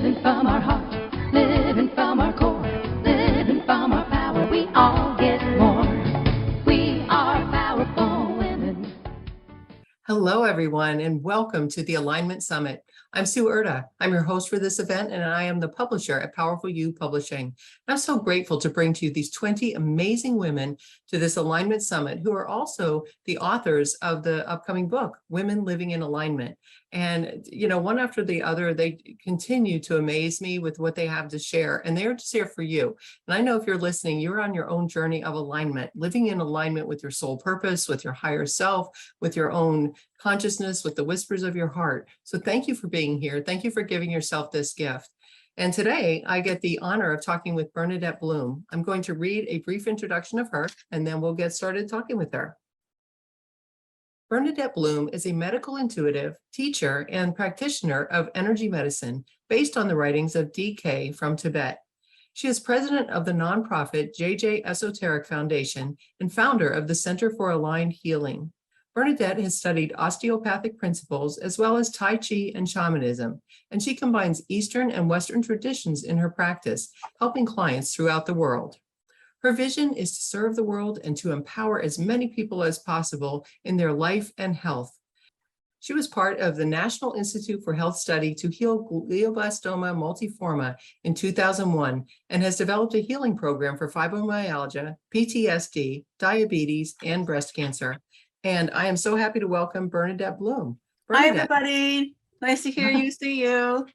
living from our heart, living from our core, living from our power. We all get more. We are powerful women. Hello, everyone, and welcome to the Alignment Summit. I'm Sue Erda. I'm your host for this event, and I am the publisher at Powerful You Publishing. I'm so grateful to bring to you these 20 amazing women to this Alignment Summit, who are also the authors of the upcoming book, Women Living in Alignment. And, you know, one after the other, they continue to amaze me with what they have to share, and they're just here for you. And I know if you're listening, you're on your own journey of alignment, living in alignment with your soul purpose, with your higher self, with your own consciousness, with the whispers of your heart. So thank you for being here. Thank you for giving yourself this gift. And today I get the honor of talking with Bernadette Bloom. I'm going to read a brief introduction of her, and then we'll get started talking with her. Bernadette Bloom is a medical intuitive, teacher, and practitioner of energy medicine based on the writings of DK from Tibet. She is president of the nonprofit JJ Esoteric Foundation and founder of the Center for Aligned Healing. Bernadette has studied osteopathic principles as well as Tai Chi and shamanism, and she combines Eastern and Western traditions in her practice, helping clients throughout the world. Her vision is to serve the world and to empower as many people as possible in their life and health. She was part of the National Institute for Health Study to heal glioblastoma multiforme in 2001 and has developed a healing program for fibromyalgia, PTSD, diabetes, and breast cancer. And I am so happy to welcome Bernadette Bloom. Hi, Bernadette. everybody. Nice to hear you, see you.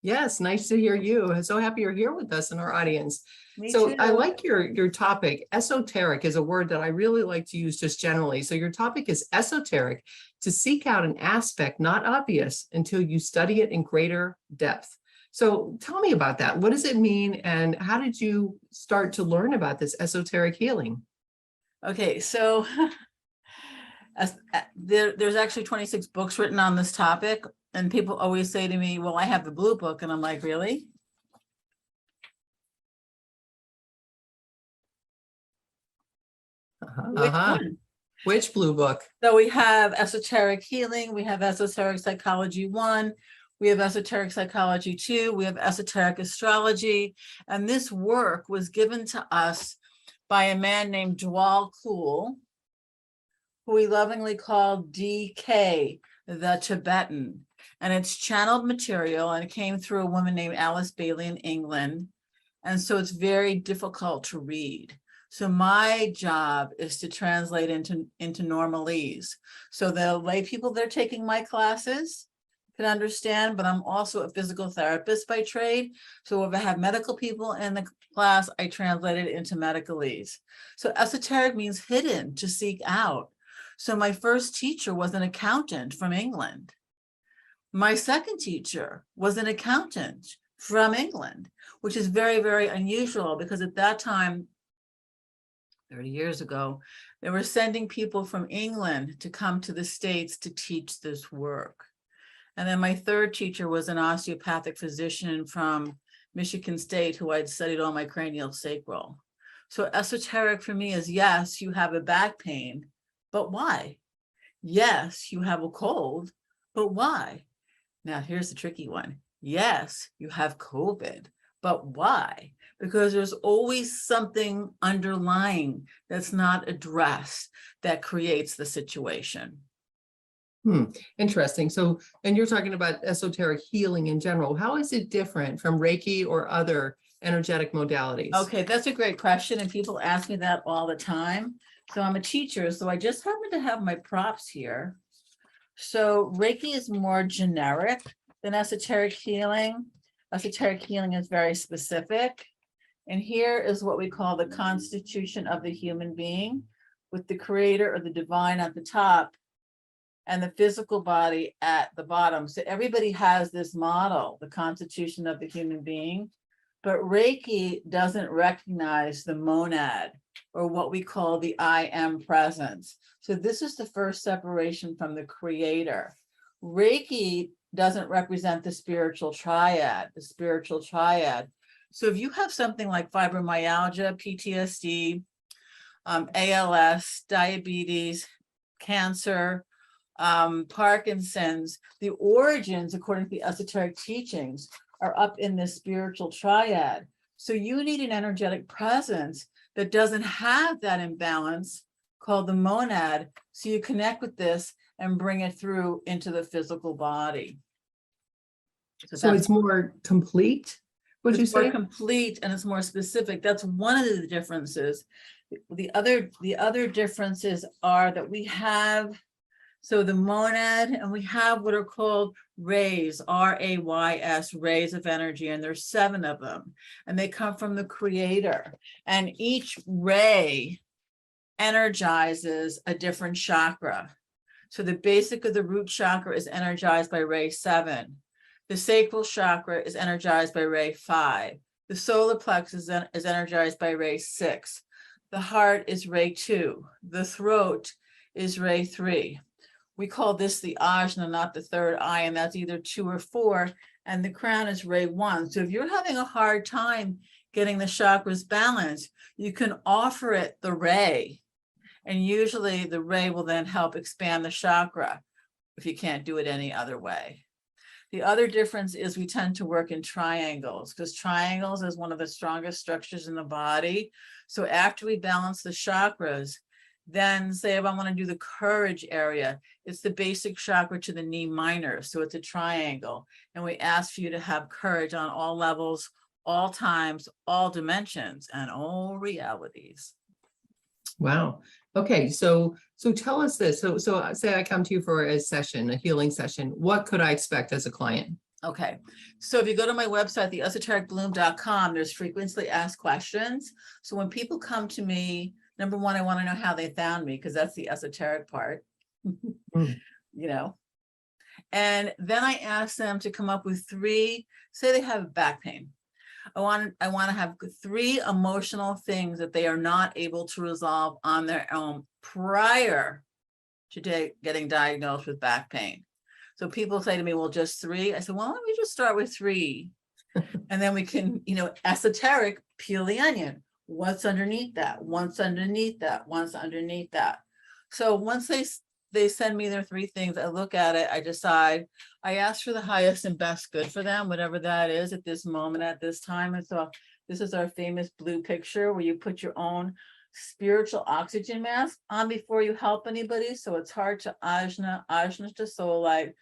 Yes, nice to hear you. I'm so happy you're here with us in our audience. Me So too. I like your topic. Esoteric is a word that I really like to use just generally. So your topic is esoteric, to seek out an aspect not obvious until you study it in greater depth. So tell me about that. What does it mean? And how did you start to learn about this esoteric healing? Okay, so there's actually 26 books written on this topic. And people always say to me, well, I have the blue book. And I'm like, really? Which one? Which blue book? So we have Esoteric Healing. We have Esoteric Psychology 1. We have Esoteric Psychology 2. We have Esoteric Astrology. And this work was given to us by a man named Dwal Kul, who we lovingly called DK, the Tibetan. And it's channeled material, and it came through a woman named Alice Bailey in England. And so it's very difficult to read. So my job is to translate into normalese. So the lay people that are taking my classes can understand, but I'm also a physical therapist by trade. So if I have medical people in the class, I translate it into medicalese. So esoteric means hidden, to seek out. So my first teacher was an accountant from England. My second teacher was an accountant from England, which is very, very unusual because at that time, 30 years ago, they were sending people from England to come to the States to teach this work. And then my third teacher was an osteopathic physician from Michigan State who I'd studied all my cranial sacral. So esoteric for me is, yes, you have a back pain, but why? Yes, you have a cold, but why? Now, here's the tricky one. Yes, you have COVID, but why? Because there's always something underlying that's not addressed that creates the situation. Interesting. So, and you're talking about esoteric healing in general. How is it different from Reiki or other energetic modalities? Okay, that's a great question. And people ask me that all the time. So I'm a teacher, so I just happen to have my props here. So Reiki is more generic than esoteric healing. Esoteric healing is very specific. And here is what we call the constitution of the human being, with the creator or the divine at the top and the physical body at the bottom. So everybody has this model, the constitution of the human being, but Reiki doesn't recognize the monad, or what we call the I am presence. So this is the first separation from the creator. Reiki doesn't represent the spiritual triad, So if you have something like fibromyalgia, PTSD, ALS, diabetes, cancer, Parkinson's, the origins, according to the esoteric teachings, are up in this spiritual triad. So you need an energetic presence that doesn't have that imbalance called the monad. So you connect with this and bring it through into the physical body. So it's more complete, would you It's more say? complete and it's more specific. That's one of the differences. The other differences are that we have, so the monad, and we have what are called rays, R-A-Y-S, rays of energy, and there's 7 of them, and they come from the creator. And each ray energizes a different chakra. So the basic of the root chakra is energized by ray 7. The sacral chakra is energized by ray 5. The solar plexus is energized by ray 6. The heart is ray 2. The throat is ray 3. We call this the ajna, not the third eye, and that's either 2 or 4. And the crown is ray 1. So if you're having a hard time getting the chakras balanced, you can offer it the ray. And usually the ray will then help expand the chakra if you can't do it any other way. The other difference is we tend to work in triangles, because triangles is one of the strongest structures in the body. So after we balance the chakras, then say if I want to do the courage area, it's the basic chakra to the knee minor. So it's a triangle. And we ask for you to have courage on all levels, all times, all dimensions, and all realities. Wow. Okay. So tell us this. So say I come to you for a session, a healing session. What could I expect as a client? Okay. So if you go to my website, theesotericbloom.com, there's frequently asked questions. So when people come to me, number one, I want to know how they found me, because that's the esoteric part, you know. And then I ask them to come up with 3, say they have back pain. I want to have 3 emotional things that they are not able to resolve on their own prior to getting diagnosed with back pain. So people say to me, well, just 3. I said, well, let me just start with 3. And then we can, esoteric, peel the onion. What's underneath that? What's underneath that? What's underneath that? So once they send me their 3 things, I look at it, I decide, I ask for the highest and best good for them, whatever that is at this moment, at this time. And so this is our famous blue picture where you put your own spiritual oxygen mask on before you help anybody. So it's heart to ajna, ajna to soul light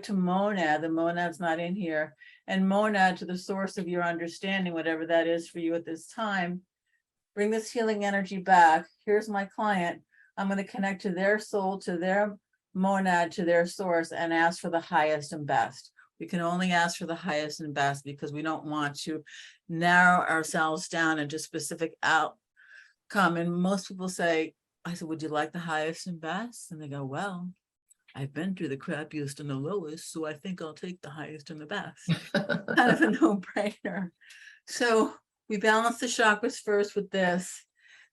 to monad, the monad's not in here, and monad to the source of your understanding, whatever that is for you at this time. Bring this healing energy back. Here's my client. I'm going to connect to their soul, to their monad, to their source, and ask for the highest and best. We can only ask for the highest and best because we don't want to narrow ourselves down into specific outcome. And most people say, I said, would you like the highest and best? And they go, well, I've been through the crappiest and the lowest, so I think I'll take the highest and the best. Kind of a no-brainer. So we balance the chakras first with this.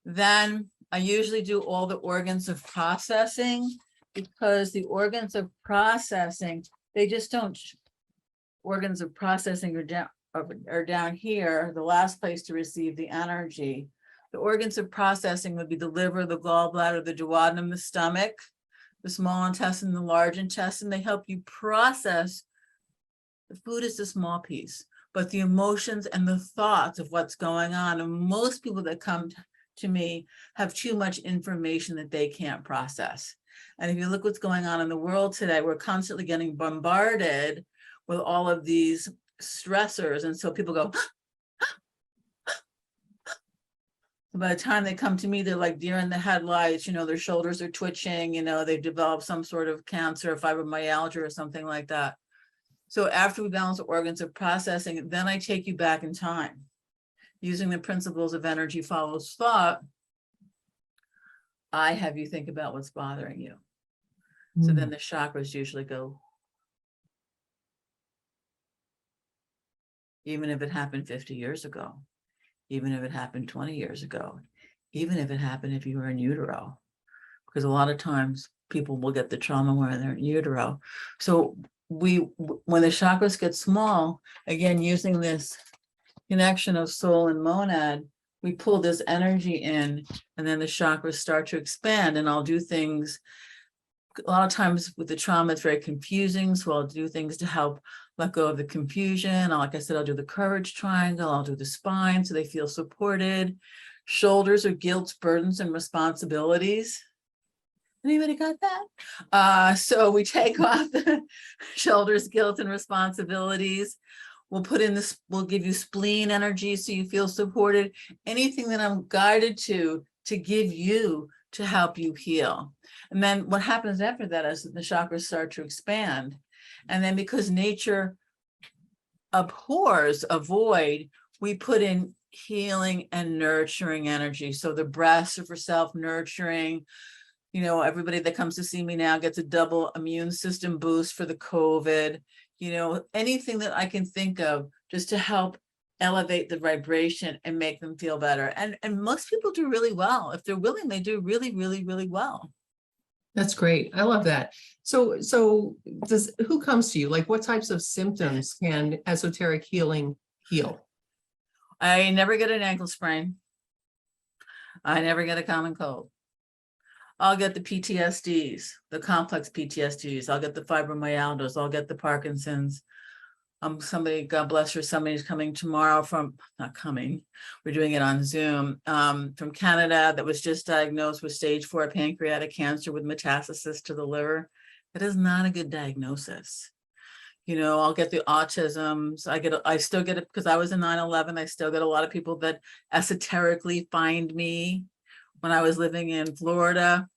Then I usually do all the organs of processing, because the organs of processing, they just don't, organs of processing are down here, the last place to receive the energy. The organs of processing would be the liver, the gallbladder, the duodenum, the stomach, the small intestine, the large intestine. They help you process. The food is a small piece, but the emotions and the thoughts of what's going on. And most people that come to me have too much information that they can't process. And if you look what's going on in the world today, we're constantly getting bombarded with all of these stressors. And so people go, by the time they come to me, they're like deer in the headlights, their shoulders are twitching, they've developed some sort of cancer, fibromyalgia or something like that. So after we balance the organs of processing, then I take you back in time. Using the principles of energy follows thought, I have you think about what's bothering you. So then the chakras usually go. Even if it happened 50 years ago, even if it happened 20 years ago, even if it happened if you were in utero, because a lot of times people will get the trauma when they're in utero. So when the chakras get small, again, using this connection of soul and monad, we pull this energy in, and then the chakras start to expand. And I'll do things, a lot of times with the trauma, it's very confusing. So I'll do things to help let go of the confusion. Like I said, I'll do the courage triangle. I'll do the spine so they feel supported. Shoulders are guilt, burdens, and responsibilities. Anybody got that? So we take off the shoulders, guilt, and responsibilities. We'll put in this, we'll give you spleen energy so you feel supported. Anything that I'm guided to give you to help you heal. And then what happens after that is the chakras start to expand. And then because nature abhors a void, we put in healing and nurturing energy. So the breaths are for self-nurturing. You know, everybody that comes to see me now gets a double immune system boost for the COVID. You know, anything that I can think of just to help elevate the vibration and make them feel better. And most people do really well. If they're willing, they do really, really, really well. That's great. I love that. So who comes to you? Like, what types of symptoms can esoteric healing heal? I never get an ankle sprain. I never get a common cold. I'll get the PTSDs, the complex PTSDs. I'll get the fibromyalgias. I'll get the Parkinson's. Somebody, God bless her, somebody's coming tomorrow from, not coming, we're doing it on Zoom, from Canada that was just diagnosed with stage 4 pancreatic cancer with metastasis to the liver. That is not a good diagnosis. You know, I'll get the autisms. I still get it because I was in 9/11. I still get a lot of people that esoterically find me. When I was living in Florida,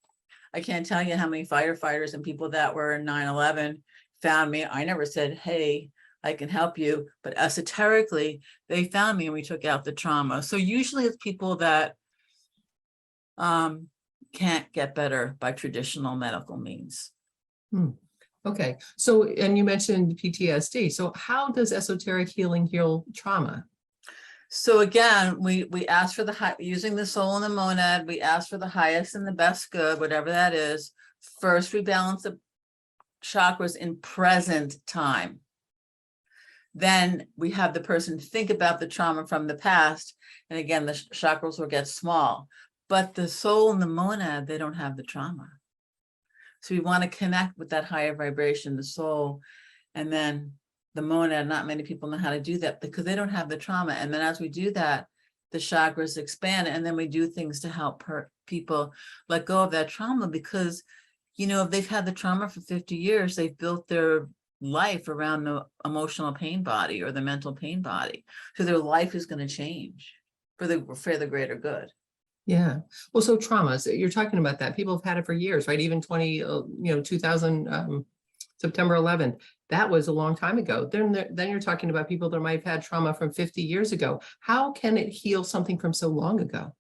I can't tell you how many firefighters and people that were in 9/11 found me. I never said, hey, I can help you, but esoterically, they found me and we took out the trauma. So usually it's people that can't get better by traditional medical means. Okay. So, and you mentioned PTSD. So how does esoteric healing heal trauma? So again, we ask for the high, using the soul and the monad, we ask for the highest and the best good, whatever that is. First, we balance the chakras in present time. Then we have the person think about the trauma from the past. And again, the chakras will get small, but the soul and the monad, they don't have the trauma. So we want to connect with that higher vibration, the soul, and then the monad. Not many people know how to do that because they don't have the trauma. And then as we do that, the chakras expand, and then we do things to help people let go of that trauma because, you know, if they've had the trauma for 50 years, they've built their life around the emotional pain body or the mental pain body. So their life is going to change for the greater good. Yeah. Well, so traumas, you're talking about that. People have had it for years, right? Even 2000, September 11th, that was a long time ago. Then you're talking about people that might have had trauma from 50 years ago. How can it heal something from so long ago?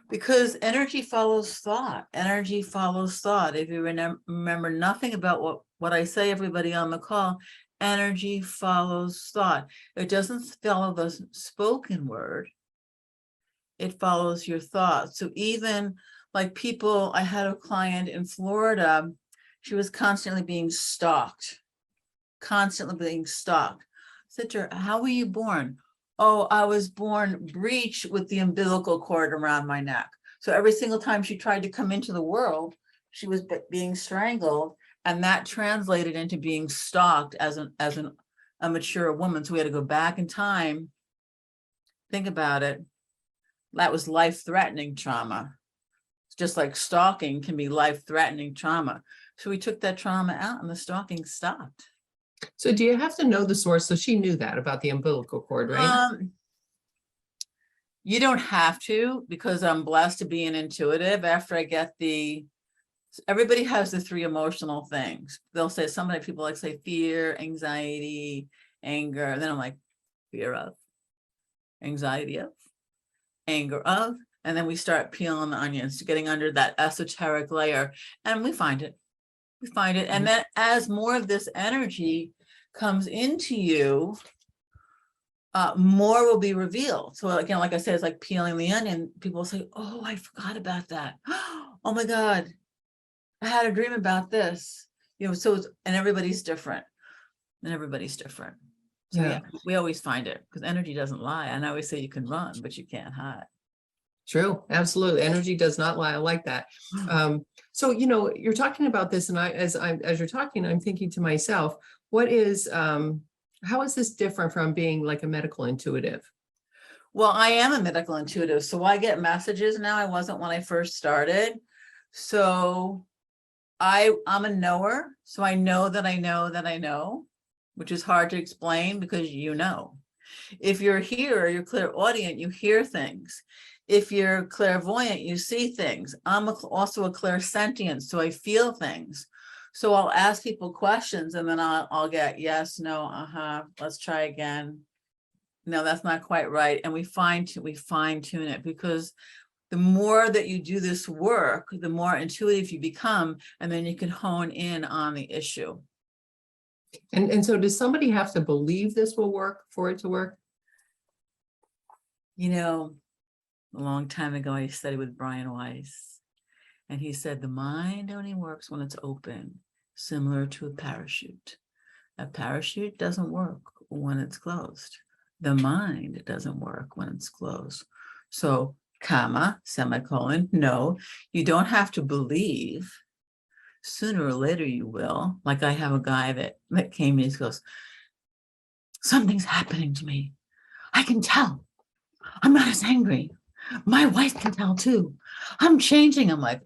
Because energy follows thought. Energy follows thought. If you remember nothing about what I say, everybody on the call, energy follows thought. It doesn't follow the spoken word. It follows your thoughts. So even like people, I had a client in Florida, she was constantly being stalked. I said to her, how were you born? Oh, I was born breech with the umbilical cord around my neck. So every single time she tried to come into the world, she was being strangled, and that translated into being stalked as a mature woman. So we had to go back in time. Think about it. That was life-threatening trauma. It's just like stalking can be life-threatening trauma. So we took that trauma out and the stalking stopped. So do you have to know the source? So she knew that about the umbilical cord, right? You don't have to, because I'm blessed to be an intuitive. After I get everybody has the 3 emotional things. They'll say, people like say fear, anxiety, anger. And then I'm like, fear of, anxiety of, anger of. And then we start peeling the onions, getting under that esoteric layer, and we find it. And then as more of this energy comes into you, more will be revealed. So again, like I said, it's like peeling the onion. People say, oh, I forgot about that. Oh my God, I had a dream about this. You know, so and everybody's different. So yeah, we always find it because energy doesn't lie. And I always say you can run, but you can't hide. True. Absolutely. Energy does not lie. I like that. So, you know, you're talking about this, and as you're talking, I'm thinking to myself, what is How is this different from being like a medical intuitive? Well, I am a medical intuitive, so I get messages now. I wasn't when I first started. So I'm a knower. So I know that I know that I know, which is hard to explain because you know. If you're a hearer, you're clairaudient, you hear things. If you're clairvoyant, you see things. I'm also a clairsentient, so I feel things. So I'll ask people questions and then I'll get yes, no, let's try again. No, that's not quite right. And we fine tune it, because the more that you do this work, the more intuitive you become, and then you can hone in on the issue. And so does somebody have to believe this will work for it to work? You know, a long time ago, I studied with Brian Weiss, and he said the mind only works when it's open, similar to a parachute. A parachute doesn't work when it's closed. The mind doesn't work when it's closed. So, comma, semicolon, no, you don't have to believe. Sooner or later you will. Like I have a guy that came in, he goes, something's happening to me. I can tell. I'm not as angry. My wife can tell too. I'm changing. I'm like,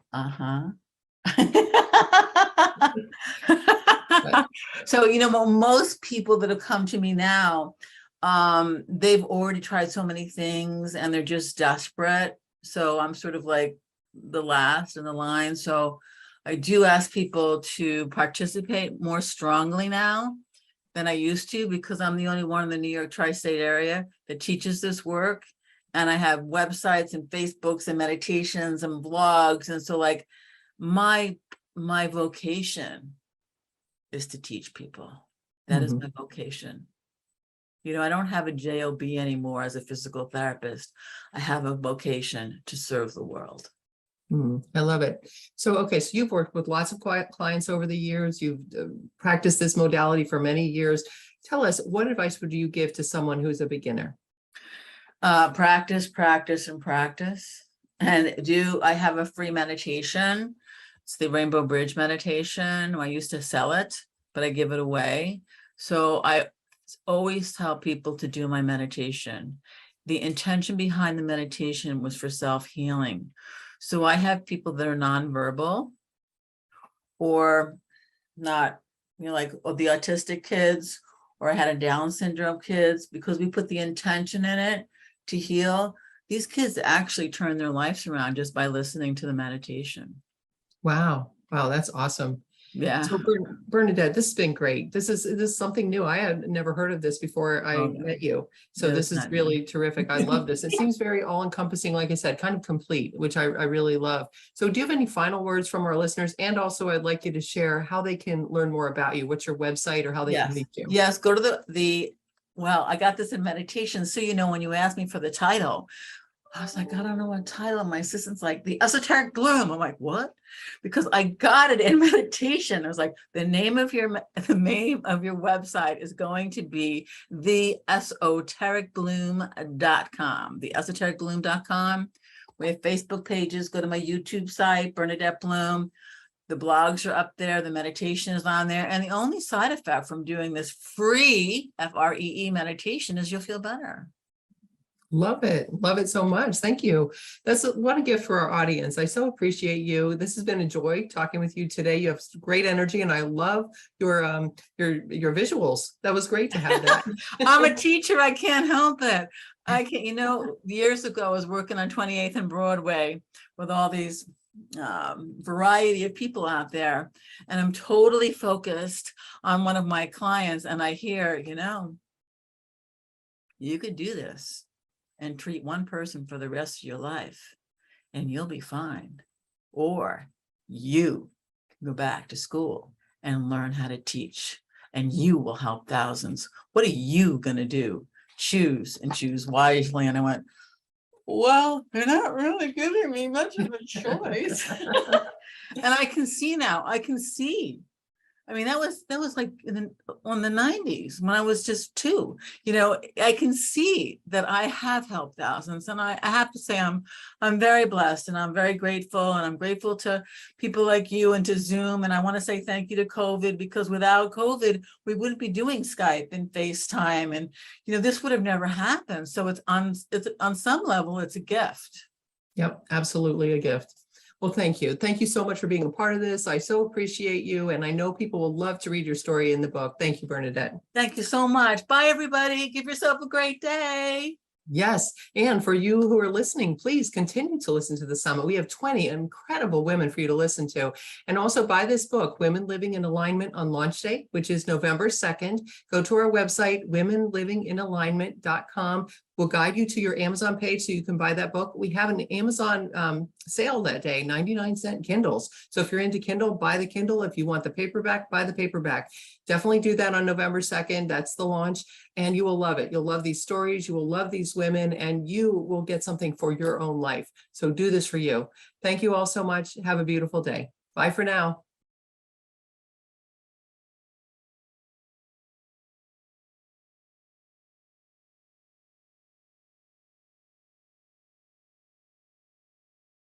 So, you know, most people that have come to me now, they've already tried so many things and they're just desperate. So I'm sort of like the last in the line. So I do ask people to participate more strongly now than I used to, because I'm the only one in the New York tri-state area that teaches this work. And I have websites and Facebooks and meditations and blogs. And so like my vocation is to teach people. That is my vocation. You know, I don't have a job anymore as a physical therapist. I have a vocation to serve the world. I love it. So, okay, so you've worked with lots of clients over the years. You've practiced this modality for many years. Tell us, what advice would you give to someone who's a beginner? Practice, practice, and practice. And I have a free meditation. It's the Rainbow Bridge meditation. I used to sell it, but I give it away. So I always tell people to do my meditation. The intention behind the meditation was for self-healing. So I have people that are nonverbal or not, you know, like the autistic kids, or I had a Down syndrome kids, because we put the intention in it to heal. These kids actually turn their lives around just by listening to the meditation. Wow. Wow, that's awesome. Yeah. So Bernadette, this has been great. This is something new. I had never heard of this before I met you. So this is really terrific. I love this. It seems very all-encompassing, like I said, kind of complete, which I really love. So do you have any final words from our listeners? And also I'd like you to share how they can learn more about you. What's your website, or how they can reach you? Yes, go to well, I got this in meditation. So, you know, when you asked me for the title, I was like, I don't know what title. And my assistant's like, the esoteric bloom. I'm like, what? Because I got it in meditation. I was like, the name of your website is going to be theesotericbloom.com. Theesotericbloom.com. We have Facebook pages. Go to my YouTube site, Bernadette Bloom. The blogs are up there. The meditation is on there. And the only side effect from doing this free FREE meditation is you'll feel better. Love it. Love it so much. Thank you. What a gift for our audience. I so appreciate you. This has been a joy talking with you today. You have great energy, and I love your visuals. That was great to have that. I'm a teacher. I can't help it. I can't, you know, years ago I was working on 28th and Broadway with all these variety of people out there, and I'm totally focused on one of my clients, and I hear, you know, you could do this and treat one person for the rest of your life and you'll be fine. Or you can go back to school and learn how to teach, and you will help thousands. What are you going to do? Choose, and choose wisely. And I went, well, they're not really giving me much of a choice. And I can see now, I can see I mean, that was like on the 90s when I was just 2. I can see that I have helped thousands, and I have to say I'm very blessed, and I'm very grateful, and I'm grateful to people like you and to Zoom. And I want to say thank you to COVID, because without COVID, we wouldn't be doing Skype and FaceTime, and this would have never happened. So it's on some level, it's a gift. Yep, absolutely a gift. Well, thank you. Thank you so much for being a part of this. I so appreciate you. And I know people will love to read your story in the book. Thank you, Bernadette. Thank you so much. Bye, everybody. Give yourself a great day. Yes. And for you who are listening, please continue to listen to the summit. We have 20 incredible women for you to listen to. And also buy this book, Women Living in Alignment, on launch day, which is November 2nd. Go to our website, womenlivinginalignment.com. We'll guide you to your Amazon page so you can buy that book. We have an Amazon sale that day, 99-cent Kindles. So if you're into Kindle, buy the Kindle. If you want the paperback, buy the paperback. Definitely do that on November 2nd. That's the launch, and you will love it. You'll love these stories. You will love these women, and you will get something for your own life. So do this for you. Thank you all so much. Have a beautiful day. Bye for now.